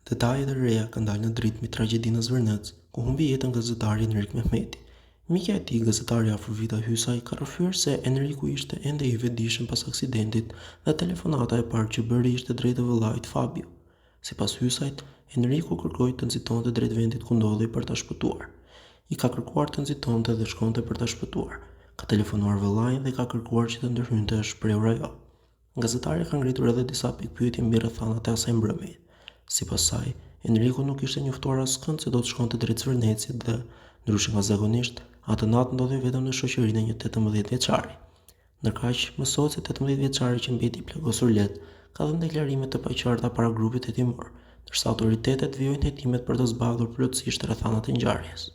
Detajet e reja kanë dalë në dritë mbi tragjedinë në Zvërnec, ku humbi jetën gazetari Enrik Mehmeti. Mikja e tij, gazetari Afrovita Hysaj, ka rrëfyer se Enriku ishte ende i vetëdijshëm pas aksidentit dhe telefonata e parë që bëri ishte drejt vëllait Fabio. Sipas Hysajt, Enriku kërkoi të nxitonte drejt vendit ku ndodhej për ta shpëtuar. I ka kërkuar të nxitonte dhe shkonte për ta shpëtuar. Ka telefonuar vëllain dhe ka kërkuar që të ndërhynte, shprehur ajo. Gazetari ka ngritur edhe disa pikpyetje mbi rrethanat e asaj mbrëmjeje. Sipas saj, Enriku nuk ishte njoftuar askënd se do të shkonte drejt Zvërnecit dhe, ndryshe nga zakonisht, atë natë ndodhej vetëm në shoqërinë e një 18 vjeçari. Ndërkaq, mësohet se 18 vjeçari që mbeti i plagosur let ka dhënë deklarime të paqarta para grupit hetimor, ndërsa autoritetet vijojnë hetimet për të zbardhur plotësisht rrethanat e ngjarjes.